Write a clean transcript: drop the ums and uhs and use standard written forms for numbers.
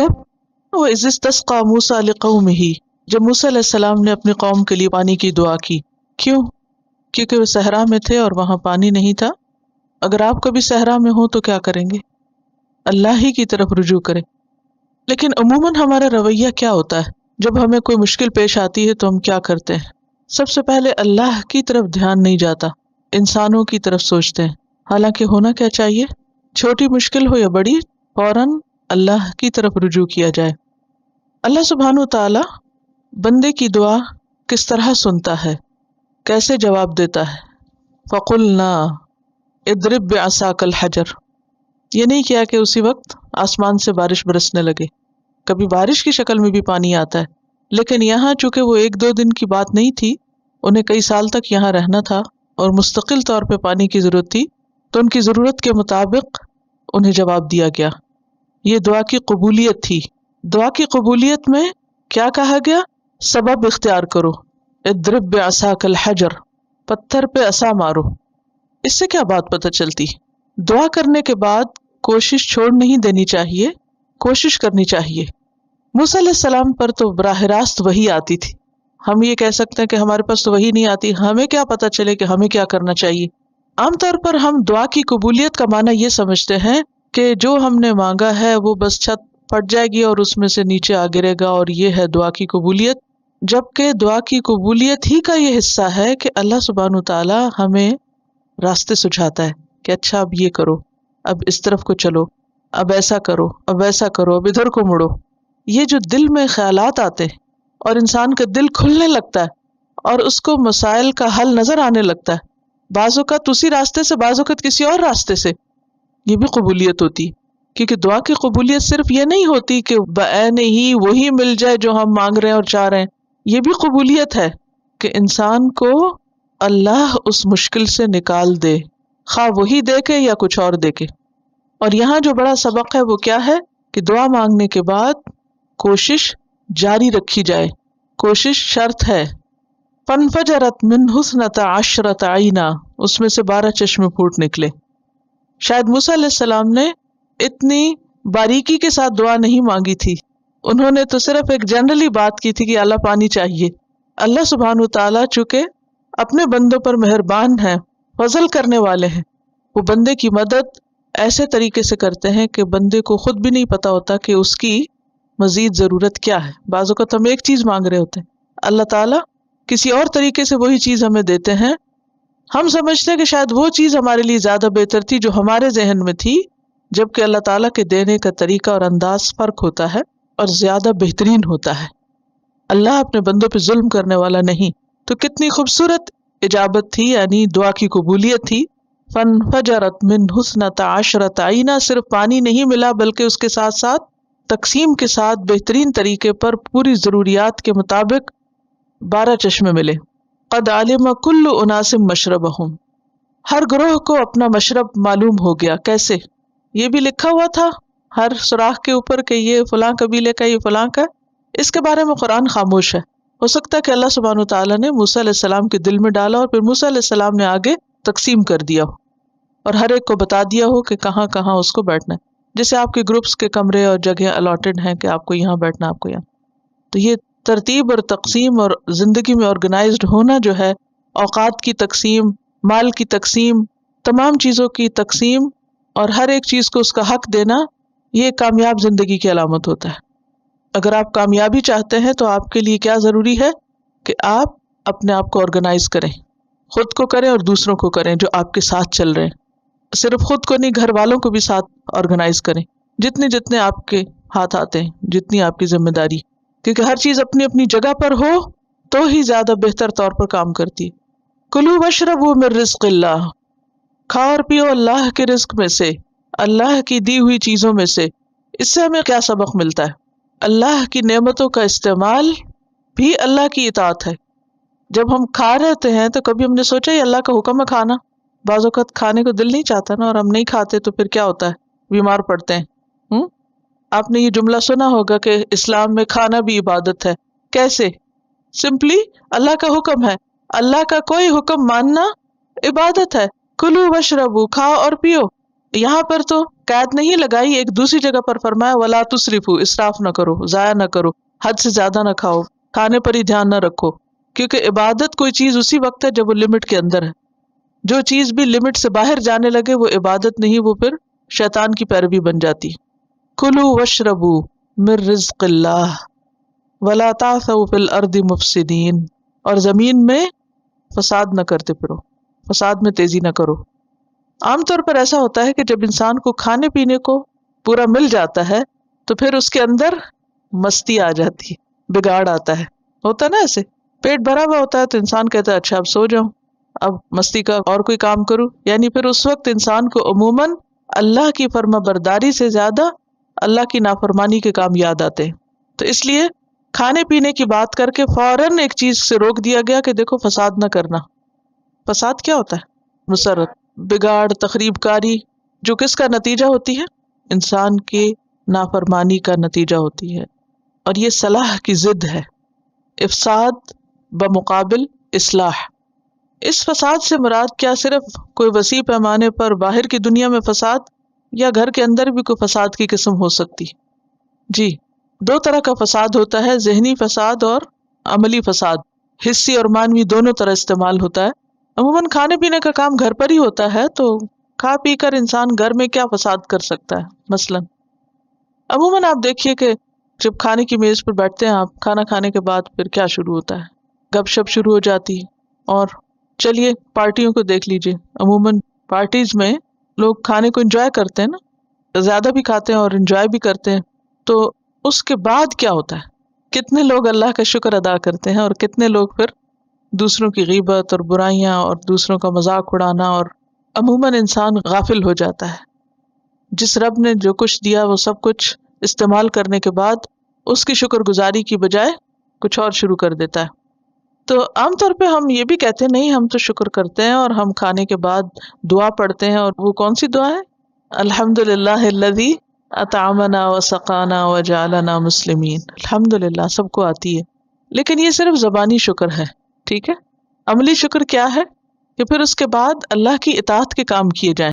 کب وَإِذِ اسْتَسْقَىٰ مُوسَىٰ لِقَوْمِهِ، جب موسیٰ علیہ السلام نے اپنی قوم کے لیے پانی کی دعا کی. کیوں؟ کیونکہ وہ صحرا میں تھے اور وہاں پانی نہیں تھا. اگر آپ کبھی صحرا میں ہوں تو کیا کریں گے؟ اللہ ہی کی طرف رجوع کریں. لیکن عموماً ہمارا رویہ کیا ہوتا ہے؟ جب ہمیں کوئی مشکل پیش آتی ہے تو ہم کیا کرتے ہیں؟ سب سے پہلے اللہ کی طرف دھیان نہیں جاتا، انسانوں کی طرف سوچتے ہیں. حالانکہ ہونا کیا چاہیے؟ چھوٹی مشکل ہو یا بڑی، فوراً اللہ کی طرف رجوع کیا جائے. اللہ سبحانہ وتعالی بندے کی دعا کس طرح سنتا ہے، کیسے جواب دیتا ہے. فَقُلْنَا اضْرِب بِعَصَاكَ الْحَجَرَ، یہ نہیں کیا کہ اسی وقت آسمان سے بارش برسنے لگے. کبھی بارش کی شکل میں بھی پانی آتا ہے، لیکن یہاں چونکہ وہ 1-2 دن کی بات نہیں تھی، انہیں کئی سال تک یہاں رہنا تھا اور مستقل طور پہ پانی کی ضرورت تھی، تو ان کی ضرورت کے مطابق انہیں جواب دیا گیا. یہ دعا کی قبولیت تھی. دعا کی قبولیت میں کیا کہا گیا؟ سبب اختیار کرو. اضرب بعصاک الحجر، پتھر پہ عصا مارو. اس سے کیا بات پتہ چلتی؟ دعا کرنے کے بعد کوشش چھوڑ نہیں دینی چاہیے، کوشش کرنی چاہیے. موسیٰ علیہ السلام پر تو براہ راست وحی آتی تھی. ہم یہ کہہ سکتے ہیں کہ ہمارے پاس تو وحی نہیں آتی، ہمیں کیا پتہ چلے کہ ہمیں کیا کرنا چاہیے. عام طور پر ہم دعا کی قبولیت کا معنی یہ سمجھتے ہیں کہ جو ہم نے مانگا ہے وہ بس چھت پھٹ جائے گی اور اس میں سے نیچے آ گرے گا، اور یہ ہے دعا کی قبولیت. جبکہ دعا کی قبولیت ہی کا یہ حصہ ہے کہ اللہ سبحانہ وتعالی ہمیں راستے سجھاتا ہے کہ اچھا اب یہ کرو، اب اس طرف کو چلو، اب ایسا کرو، اب ایسا کرو، اب ادھر کو مڑو. یہ جو دل میں خیالات آتے ہیں اور انسان کا دل کھلنے لگتا ہے اور اس کو مسائل کا حل نظر آنے لگتا ہے، بعض اوقات اسی راستے سے، بعض اوقات کسی اور راستے سے، یہ بھی قبولیت ہوتی. کیونکہ دعا کی قبولیت صرف یہ نہیں ہوتی کہ بعین ہی وہی مل جائے جو ہم مانگ رہے ہیں اور چاہ رہے ہیں. یہ بھی قبولیت ہے کہ انسان کو اللہ اس مشکل سے نکال دے، خواہ وہی دے کے یا کچھ اور دے کے. اور یہاں جو بڑا سبق ہے وہ کیا ہے کہ دعا مانگنے کے بعد کوشش جاری رکھی جائے. کوشش شرط ہے. فَانْفَجَرَتْ مِنْهُ اثْنَتَ عَشْرَةَ عَيْنًا، اس میں سے 12 چشمے پھوٹ نکلے. شاید موسیٰ علیہ السلام نے اتنی باریکی کے ساتھ دعا نہیں مانگی تھی، انہوں نے تو صرف ایک جنرلی بات کی تھی کہ اللہ پانی چاہیے. اللہ سبحانہ وتعالیٰ چونکہ اپنے بندوں پر مہربان ہیں، فضل کرنے والے ہیں، وہ بندے کی مدد ایسے طریقے سے کرتے ہیں کہ بندے کو خود بھی نہیں پتا ہوتا کہ اس کی مزید ضرورت کیا ہے. بعض اوقات ہم ایک چیز مانگ رہے ہوتے ہیں، اللہ تعالیٰ کسی اور طریقے سے وہی چیز ہمیں دیتے ہیں. ہم سمجھتے ہیں کہ شاید وہ چیز ہمارے لیے زیادہ بہتر تھی جو ہمارے ذہن میں تھی، جبکہ اللہ تعالیٰ کے دینے کا طریقہ اور انداز فرق ہوتا ہے اور زیادہ بہترین ہوتا ہے. اللہ اپنے بندوں پہ ظلم کرنے والا نہیں. تو کتنی خوبصورت اجابت تھی، یعنی دعا کی قبولیت تھی. فَانْفَجَرَتْ مِنْهُ اثْنَتَ عَشْرَةَ عَيْنًا، صرف پانی نہیں ملا بلکہ اس کے ساتھ ساتھ تقسیم کے ساتھ بہترین طریقے پر پوری ضروریات کے مطابق 12 چشمے ملے. قَدْ عَلِمَ كُلُّ أُنَاسٍ مَشْرَبَهُمْ، ہر گروہ کو اپنا مشرب معلوم ہو گیا. کیسے؟ یہ بھی لکھا ہوا تھا ہر سوراخ کے اوپر کہ یہ فلاں قبیلے کا، یہ فلاں کا. اس کے بارے میں قرآن خاموش ہے. ہو سکتا ہے کہ اللہ سبحانہ وتعالیٰ نے موسیٰ علیہ السلام کے دل میں ڈالا اور پھر موسیٰ علیہ السلام نے آگے تقسیم کر دیا ہو اور ہر ایک کو بتا دیا ہو کہ کہاں کہاں اس کو بیٹھنا ہے. جیسے آپ کے گروپس کے کمرے اور جگہ الاٹڈ ہیں کہ آپ کو یہاں بیٹھنا، آپ کو یہاں. تو یہ ترتیب اور تقسیم اور زندگی میں آرگنائزڈ ہونا جو ہے، اوقات کی تقسیم، مال کی تقسیم، تمام چیزوں کی تقسیم اور ہر ایک چیز کو اس کا حق دینا، یہ کامیاب زندگی کی علامت ہوتا ہے. اگر آپ کامیابی چاہتے ہیں تو آپ کے لیے کیا ضروری ہے کہ آپ اپنے آپ کو آرگنائز کریں، خود کو کریں اور دوسروں کو کریں جو آپ کے ساتھ چل رہے ہیں. صرف خود کو نہیں، گھر والوں کو بھی ساتھ آرگنائز کریں، جتنے آپ کے ہاتھ آتے ہیں، جتنی آپ کی ذمہ داری. کیونکہ ہر چیز اپنی اپنی جگہ پر ہو تو ہی زیادہ بہتر طور پر کام کرتی ہے. کلوا واشربوا من رزق اللہ، کھاؤ اور پیو اللہ کے رزق میں سے، اللہ کی دی ہوئی چیزوں میں سے. اس سے ہمیں کیا سبق ملتا ہے؟ اللہ کی نعمتوں کا استعمال بھی اللہ کی اطاعت ہے. جب ہم کھا رہتے ہیں تو کبھی ہم نے سوچا یہ اللہ کا حکم ہے کھانا؟ بعض اوقات کھانے کو دل نہیں چاہتا نا، اور ہم نہیں کھاتے تو پھر کیا ہوتا ہے؟ بیمار پڑتے ہیں. آپ نے یہ جملہ سنا ہوگا کہ اسلام میں کھانا بھی عبادت ہے. کیسے؟ سمپلی اللہ کا حکم ہے، اللہ کا کوئی حکم ماننا عبادت ہے. کلو واشربو، کھاؤ اور پیو. یہاں پر تو قید نہیں لگائی، ایک دوسری جگہ پر فرمایا ولا تسرفو، اسراف نہ کرو، ضائع نہ کرو، حد سے زیادہ نہ کھاؤ، کھانے پر ہی دھیان نہ رکھو، کیونکہ عبادت کوئی چیز اسی وقت ہے جب وہ لمٹ کے اندر ہے. جو چیز بھی لمٹ سے باہر جانے لگے وہ عبادت نہیں، وہ پھر شیطان کی پیروی بن جاتی. کلوا واشربوا من رزق اللہ ولا تعثوا فی الارض مفسدین، اور زمین میں فساد نہ کرتے پھرو، فساد میں تیزی نہ کرو. عام طور پر ایسا ہوتا ہے کہ جب انسان کو کھانے پینے کو پورا مل جاتا ہے تو پھر اس کے اندر مستی آ جاتی ہے، بگاڑ آتا ہے. ہوتا ہے نا ایسے، پیٹ بھرا ہوا ہوتا ہے تو انسان کہتا ہے اچھا اب سو جاؤں، اب مستی کا اور کوئی کام کروں. یعنی پھر اس وقت انسان کو عموماً اللہ کی فرما برداری سے زیادہ اللہ کی نافرمانی کے کام یاد آتے ہیں. تو اس لیے کھانے پینے کی بات کر کے فوراً ایک چیز سے روک دیا گیا کہ دیکھو فساد نہ کرنا. فساد کیا ہوتا ہے؟ مسرت، بگاڑ، تخریب کاری، جو کس کا نتیجہ ہوتی ہے؟ انسان کے نافرمانی کا نتیجہ ہوتی ہے. اور یہ صلاح کی ضد ہے. افساد بمقابل اصلاح. اس فساد سے مراد کیا صرف کوئی وسیع پیمانے پر باہر کی دنیا میں فساد، یا گھر کے اندر بھی کوئی فساد کی قسم ہو سکتی؟ جی، دو طرح کا فساد ہوتا ہے، ذہنی فساد اور عملی فساد. حسی اور مانوی دونوں طرح استعمال ہوتا ہے. عموماً کھانے پینے کا کام گھر پر ہی ہوتا ہے، تو کھا پی کر انسان گھر میں کیا فساد کر سکتا ہے؟ مثلاً عموماً آپ دیکھیے کہ جب کھانے کی میز پر بیٹھتے ہیں آپ، کھانا کھانے کے بعد پھر کیا شروع ہوتا ہے؟ گپ شپ شروع ہو جاتی ہے. اور چلیے پارٹیوں کو دیکھ لیجیے، عموماً پارٹیز میں لوگ کھانے کو انجوائے کرتے ہیں نا، زیادہ بھی کھاتے ہیں اور انجوائے بھی کرتے ہیں. تو اس کے بعد کیا ہوتا ہے؟ کتنے لوگ اللہ کا شکر ادا کرتے ہیں اور کتنے لوگ پھر دوسروں کی غیبت اور برائیاں اور دوسروں کا مذاق اڑانا، اور عموماً انسان غافل ہو جاتا ہے. جس رب نے جو کچھ دیا وہ سب کچھ استعمال کرنے کے بعد اس کی شکر گزاری کی بجائے کچھ اور شروع کر دیتا ہے. تو عام طور پہ ہم یہ بھی کہتے ہیں نہیں ہم تو شکر کرتے ہیں اور ہم کھانے کے بعد دعا پڑھتے ہیں. اور وہ کون سی دعا ہے؟ الحمدللہ الذی اطعمنا وسقانا وجعلنا مسلمین. الحمدللہ سب کو آتی ہے، لیکن یہ صرف زبانی شکر ہے. ٹھیک ہے، عملی شکر کیا ہے؟ کہ پھر اس کے بعد اللہ کی اطاعت کے کام کیے جائیں.